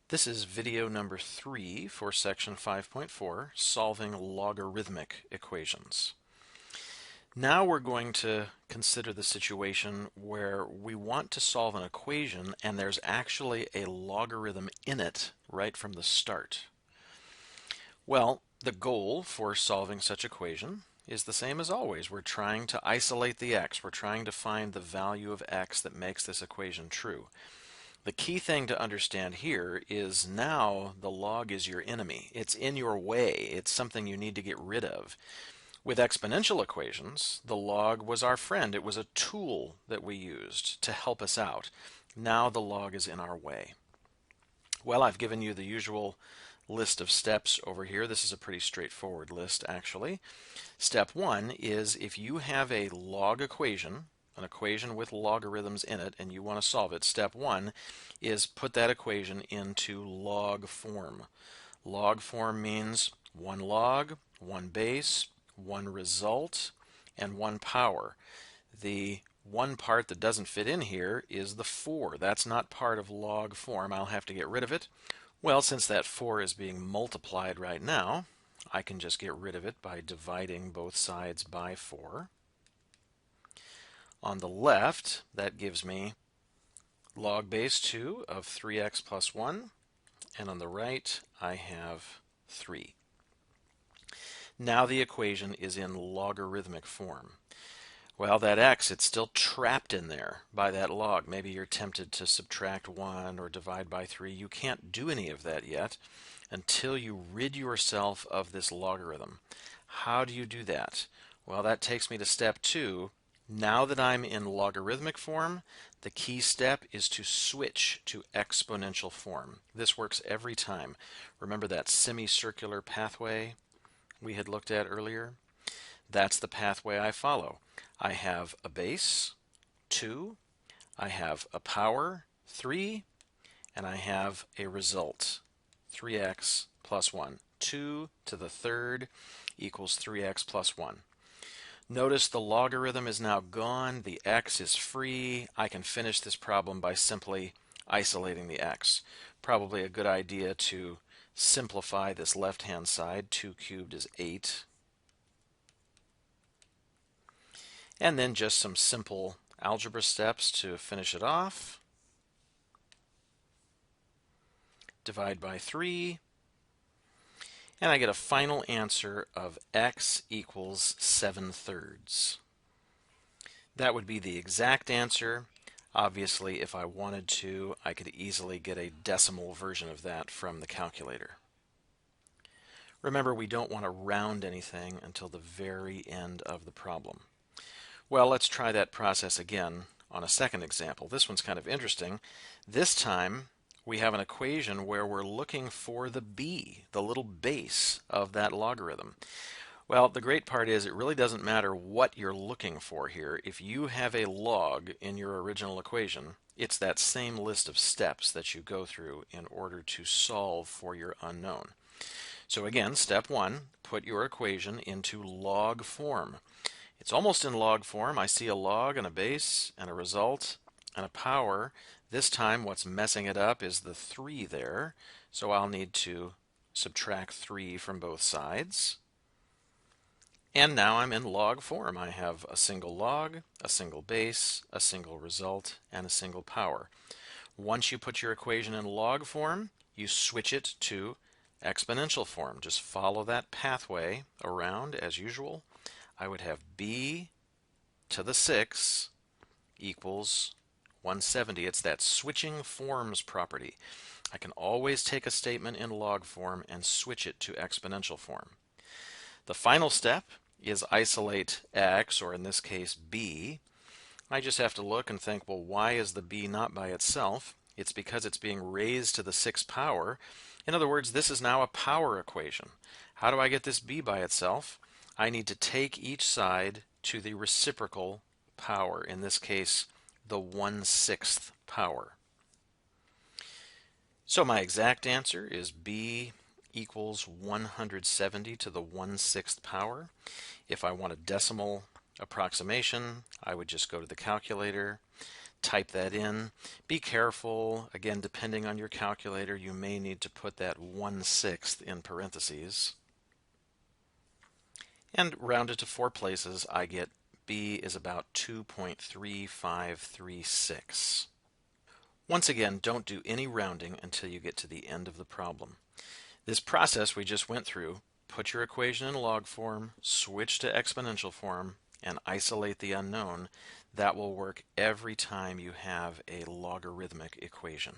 This is video number 3 for section 5.4, solving logarithmic equations. Now we're going to consider the situation where we want to solve an equation and there's actually a logarithm in it right from the start. Well, the goal for solving such equation is the same as always. We're trying to isolate the x. We're trying to find the value of x that makes this equation true. The key thing to understand here is now the log is your enemy. It's in your way. It's something you need to get rid of. With exponential equations, the log was our friend. It was a tool that we used to help us out. Now the log is in our way. Well, I've given you the usual list of steps over here. This is a pretty straightforward list, actually. Step 1 is if you have a log equation, an equation with logarithms in it, and you want to solve it, step 1 is put that equation into log form. Log form means one log, one base, one result, and one power. The one part that doesn't fit in here is the 4. That's not part of log form. I'll have to get rid of it. Well, since that 4 is being multiplied right now, I can just get rid of it by dividing both sides by 4. On the left, that gives me log base 2 of 3x plus 1, and on the right, I have 3. Now the equation is in logarithmic form. Well, that x, it's still trapped in there by that log. Maybe you're tempted to subtract 1 or divide by 3. You can't do any of that yet until you rid yourself of this logarithm. How do you do that? Well, that takes me to step 2. Now that I'm in logarithmic form, the key step is to switch to exponential form. This works every time. Remember that semicircular pathway we had looked at earlier? That's the pathway I follow. I have a base, 2, I have a power, 3, and I have a result, 3x plus 1. 2 to the third equals 3x plus 1. Notice the logarithm is now gone, the x is free. I can finish this problem by simply isolating the x. Probably a good idea to simplify this left-hand side. 2 cubed is 8. And then just some simple algebra steps to finish it off. Divide by 3. And I get a final answer of x equals 7/3. That would be the exact answer. Obviously, if I wanted to, I could easily get a decimal version of that from the calculator. Remember, we don't want to round anything until the very end of the problem. Well, let's try that process again on a second example. This one's kind of interesting. This time, we have an equation where we're looking for the b, the little base of that logarithm. Well, the great part is it really doesn't matter what you're looking for here. If you have a log in your original equation, it's that same list of steps that you go through in order to solve for your unknown. So again, step 1, put your equation into log form. It's almost in log form. I see a log and a base and a result and a power. This time what's messing it up is the 3 there, so I'll need to subtract 3 from both sides. And now I'm in log form. I have a single log, a single base, a single result, and a single power. Once you put your equation in log form, you switch it to exponential form. Just follow that pathway around as usual. I would have b to the 6 equals 170. It's that switching forms property. I can always take a statement in log form and switch it to exponential form. The final step is isolate x, or in this case b. I just have to look and think, well, why is the b not by itself? It's because it's being raised to the 6th power. In other words, this is now a power equation. How do I get this b by itself? I need to take each side to the reciprocal power, in this case, the 1/6 power. So my exact answer is b equals 170 to the 1/6 power. If I want a decimal approximation, I would just go to the calculator, type that in. Be careful, again, depending on your calculator, you may need to put that 1/6 in parentheses. And rounded to 4 places, I get b is about 2.3536. Once again, don't do any rounding until you get to the end of the problem. This process we just went through, put your equation in log form, switch to exponential form, and isolate the unknown. That will work every time you have a logarithmic equation.